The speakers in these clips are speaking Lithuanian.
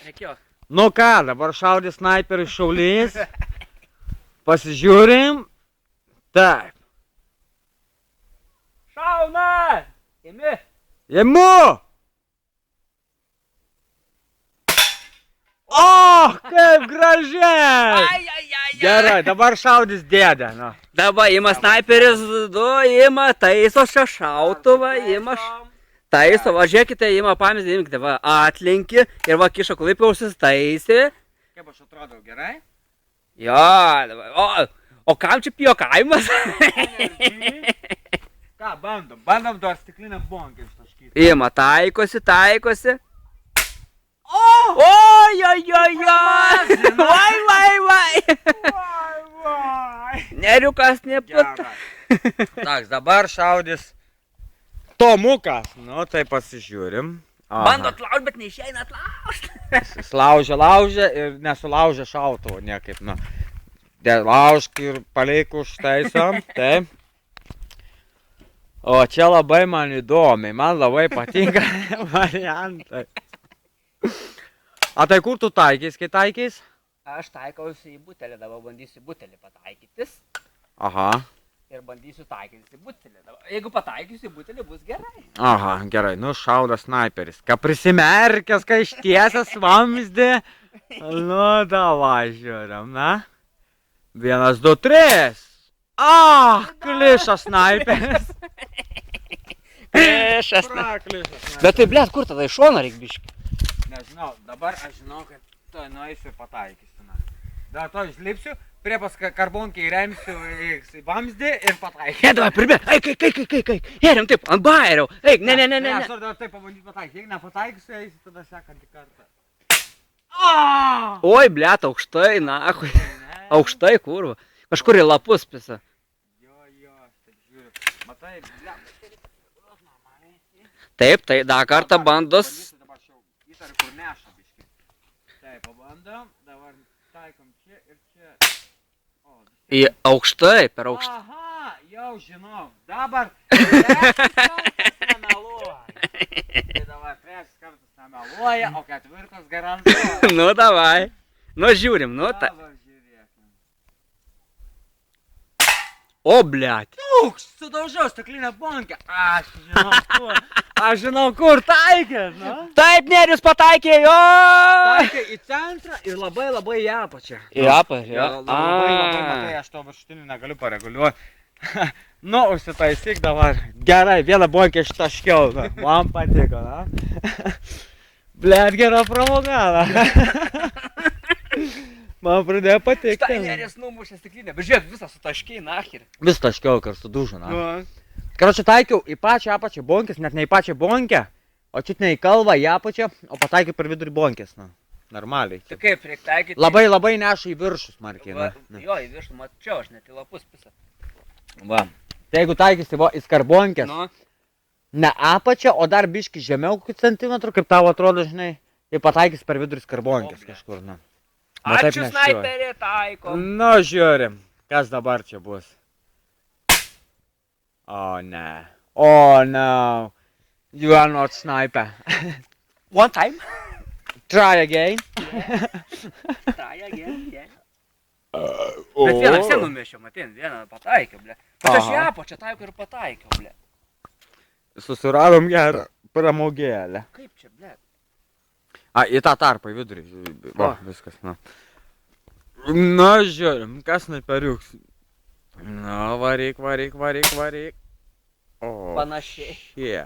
Reikėjo. Nu ką, dabar šaudė snaiperis šaulys. Pasižiūrim. Taip. Šauna! Imi. Imu! O, kaip gražiai! Gerai, dabar šaudys dėdė. Nu. Dabar ima snaiperis, ima taiso šią šautuvą, ima taiso, va žiūrėkite, ima pavyzdį, imkite, va atlinki ir va kiša klaipiausis taisė. Kaip aš atrodau, gerai? Jo, o kam čia pijokavimas? Ką, bandom dar stiklinę bonkę ištaškyti. Ima, taikosi. Oi. Vai. Neriukas neput. Tak, dabar šaudys Tomukas. Nu, tai pasižiūrim. Bando atlaužti, bet neišeina atlaužti. Jis laužia ir nesulaužia šautuvo niekaip. Nu. Laužk ir paliek užtaisom. Taip. O čia labai man įdomi, man labai patinka variantai. A tai kur tu taikys, kai taikys? Aš taikausi į butelį, dabar bandysiu butelį pataikytis. Aha. Ir bandysiu taikytis į butelį. Jeigu pataikysiu į butelį, bus gerai. Aha, gerai, nu šauda snaiperis. Ką prisimerkęs, kai ištiesęs vamzdį. Nu, davai žiūrim, na. 1, 2, 3. Klišas snaiperis. Klišas snaiperis. Bet tai, blėt, kur tada iš šono reik biškį? Nežinau, dabar aš žinau, kad to nueisiu ir pataikysiu. Dar to išlipsiu, prie pas karbonkę įremsiu į vamzdį ir pataikysiu. Davai, pribėg, eik, ėrim taip, ant bairiau, eik, ne. Aš noriu dar taip pabandyti pataikyti, jeigu nepataikysiu, eisiu tada sekantį kartą. Oi, blėt, aukštai, nahui, aukštai, kurva, kažkur į lapus pisa. Jo, aš taip žiūriu, matai, blėt. Taip, tai dar kartą bandos. Įtariu, kur neša biškį. Taip, pabandom, dabar taikom čia ir čia. Į aukštai, per aukštą. Aha, jau žinau, dabar trečias kartas nemeluoja. Tai dabar trečias kartas nemeluoja, o ketvirtas garantuoja. Nu, davai. Nu, žiūrim, nu, ta. Dabar žiūrėkim. O, blėt. Sudaužiau stiklinę bonkę. Aš žinau, kur taikė, nu. Taip, Nerijus pataikė, jo. Taikė į centrą ir labai į apačią. Į apačią, jo. Labai, matai, aš to viršutinį negaliu pareguliuoti. Nu, užsitaisyk dabar. Gerai, vieną bonkę ištaškiau, man patiko, na. Blet, gera pramoga, na. Man pradėjo patikti. Štai Nerijus numušė stiklinę, bet žiūrėk, visą sutaškiai, nachir. Vis taškiau, kad sudužo, na. Karočią taikiau į pačią apačią bonkės, net ne į pačią bonkę, o čiut ne į kalvą, į apačią, o pataikiau per vidurį bonkės, na. Normaliai. Tai kaip reik taikyti? Labai neša į viršų smarkiai, na. Jo, į viršų, mačiau, aš net į lapus pisa. Va. Tai jeigu taikysi į skarbonkės, Nu. ne apačią, o dar biškį žemiau kokių centimetrų, kaip tavo atrodo, žinai, tai pataikys per vidurį skarbonkės kažkur, na. Ačiū snaiperį, taikom. Nu, žiūrim, kas dabar čia bus. Oh, ne. Oh, no. You are not sniper. One time. Try again. Try again, yeah. Bet vieną visą numešiau, matin, vieną pataikiau, ble. Bet aš į apačią taikau ir pataikiau, ble. Susiradom gerą pramogėlę. Kaip čia, ble? Į tą tarpą, į vidurį. Va, viskas, na. Na, žiūrim, kas snaiperiuks. Na, varyk. O, Panašiai. šie.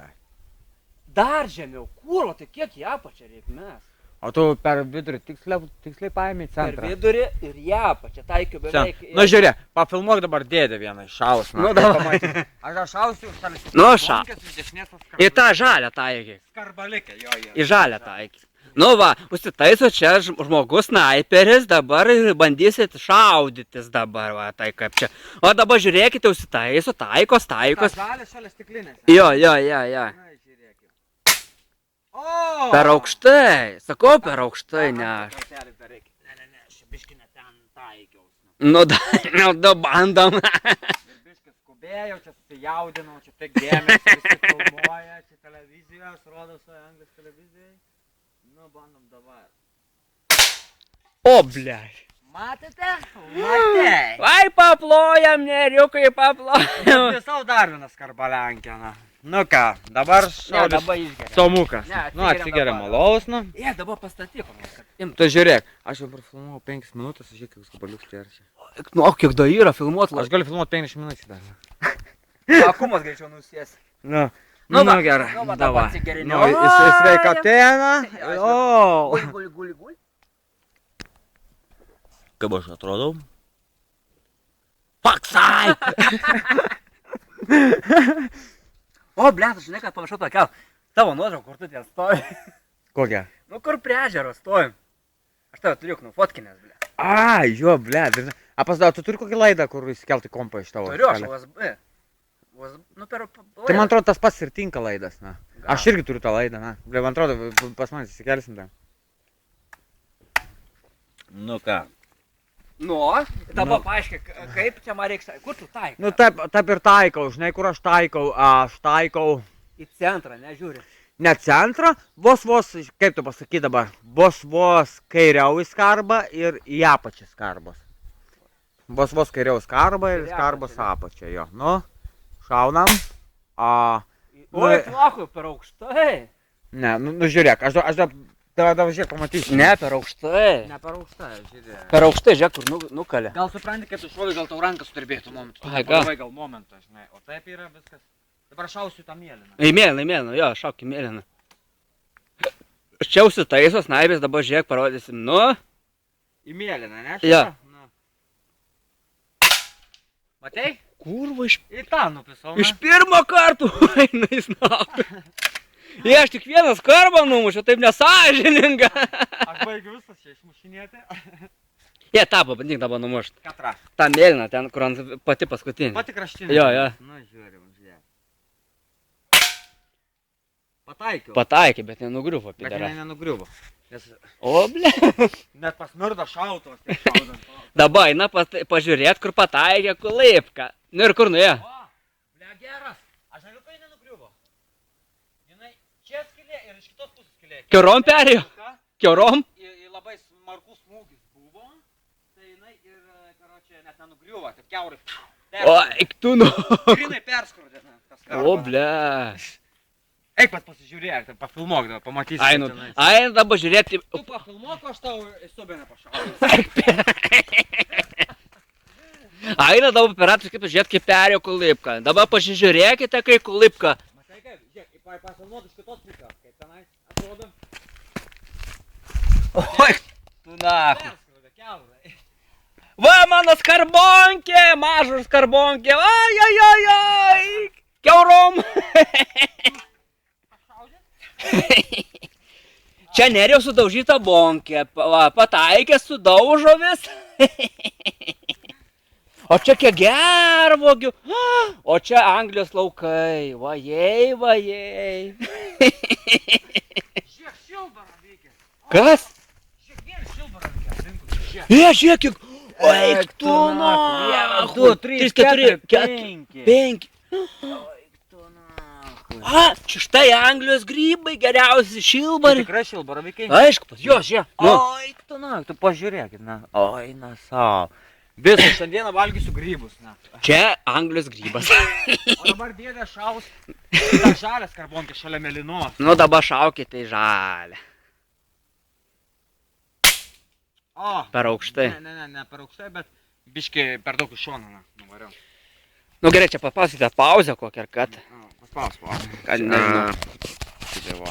Dar žemiau, kūro, tai kiek į apačią reik mes? O tu per vidurį tiksliai paėmė į Per centrą. vidurį ir į apačią taikiau beveik. Nu, žiūrė, papilmuok dabar dėdę vieną šaus. Nu, davai. Aš šausiu šalis. Nu, Į tą žalę taikiai. Skarbalikę, jo. Į žalę taikiai. Nu va, užsitaiso čia žmogus snaiperis, dabar bandysit šaudytis dabar, va, tai kaip čia. O dabar žiūrėkite, užsitaiso, taikos. Žalė šalia stiklinės. Jo. Na, žiūrėkime. O! Per aukštai, sakau, per aukštai neš. Ne, šibiškinė ten taikiaus. Nu, bandom. Biškis skubėjau, čia susijaudinau, čia tik dėmesį, visi filmuoja, čia televizijos, rodo su Anglijos televizijai. Nu, bandom dabar. O, blei. Matėte? Matė. Vai paplojam, neriukai paplojam. Tai savo dar vienas karbalenkė, na. Nu ką, dabar šaudys dabar išgeriam. Somukas. Ne, Nu, atsigeriam dabar. alaus, nu. Dabar pastatyk, kad imtų. Tu žiūrėk, aš jau prafilmuoju 5 minutės, žiūrėk, koks kabaliuks kerčia. Nu, o kiek da yra filmuot, Aš galiu filmuoti 5 minučių dar. Akumas greičiau nusės. Nu, Nu nu va, gerai, nu va, davai. dabar atsigeri. Nu, jis sveikatėna. O. Guli. Kaip aš atrodau? Paksai! O, blėt, žinai, kad panašau tokia tavo nuotrauką, kur tu ten stovi. Kokia? Nu, kur prie ežero stovi. Aš tave turiu nufotkinęs, blėt. A, jo, ble. A pasidaro, tu turi kokį laidą, kur įsikelti kompą iš tavo? Turiu aš USB. Nu, per... Tai man atrodo, tas pats ir tinka laidas, na. Aš irgi turiu tą laidą, na. Ble, man atrodo, pas man įsikelsim tą. Nu ką? Nu, dabar paaiškink, kaip čia man reiks... Kur tu taikai? Nu, taip ir taikau, žinai, kur aš taikau. Į centrą, nežiūri. Ne centrą, vos, kaip tu pasakai dabar, vos kairiau į skarbą ir į apačią skarbos. Vos kairiau skarbą ir skarbos apačią, jo. Nu, šaunam. Oi, plakui, per aukštai. Ne, nu žiūrėk, aš dabar žiūrėk, pamatysiu. Ne, per aukštai. Ne per aukštai, žiūrėk. Per aukštai, žiūrėk, kur nukalė. Gal supranti, kad tu šovai, gal tau rankas sudirbėtų momentu. Ai, gal. Gal momentą, žinai, o taip yra viskas. Dabar šausiu tą mėlyną. Į mėlyną, jo, šauk į mėlyną. Čia užsitaiso, snaibės, dabar žiūrėk, parodysim, nu. Į mėlyną, ne? Jo. Matei? Kurva, iš Į tą nupisau, Iš pirmo karto, eina į snapą. Aš tik vieną skarbą numušiu, taip nesąžininga. Aš baigiu visas čia išmušinėti. Tą pabandyk dabar numušti. Katrą. Ta mėlyna, ten, kur ant pati paskutinė. Pati kraštinė. Jo. Nu, žiūrim, žiūrėk. Pataikiau. Pataikė, bet nenugriuvo, Bet pidara. jinai nenugriuvo. O, ble. Net pasmirda šautuvas, kaip šaudant. Dabar eina pažiūrėt, kur pataikė kulipką. Nu ir kur nuėjo? O, ble, geras. Aš nežinau, kai nenugriuvo. Jinai čia skylė ir iš kitos pusės skylė. Kiaurom perėjo? Kiaurom? Labai smarkus smūgis buvo. Tai jinai ir, karočią, net nenugriuvo, taip kiaurai. O, eik tu nu. Grinai perskrudė. O, ble. Eik pat pasižiūrėk, tai pafilmuok, dabar pamatysi. Ai, dabar žiūrėti. Tu pafilmuok, o aš tau į subinę pašausiu. Aina dabar operatorius kaip žiūrėt, kaip perėjo kulipką. Dabar pasižiūrėkite, kaip kulipka. Matai kaip, žiūrėk, pafilmuok iš kitos pusės, kaip tenai atrodo. Oi, tu nahu. Perskrudė, kiaurai. Va, mano skarbonkė, mažas skarbonkė. Ai. Kiaurom. Čia nerėjo sudaužyta bonkė, pataikė sudaužo vis. O čia kiek gervogių, o čia Anglijos laukai, vajei. Žiūrėk, šilbarą veikia. Kas? Žiūrėk, vien šilbarą veikia. Žiūrėk, kiek. Eik tu, nu. 1, 2, 3, 4, 5. 5. Čia štai Anglijos grybai, geriausi šilbari. Tikrai šilbarą veikia. Aišku, pas juos, žiūrėk. Oi, tu pažiūrėkit, na. Oi, na savo. Visą šiandieną valgysiu grybus, na. Čia Anglijos grybas. O dabar dėdė šaus tą žalę skarbonkį šalia mėlynos. Nu dabar šaukite į žalę. O. Per aukštai. Ne per aukštai, bet biškai per daug iš šoną, na, nuvariau. Nu gerai, čia papausite pauzę kokią ar kad. Paspaus. Kad nežinau. Dievo.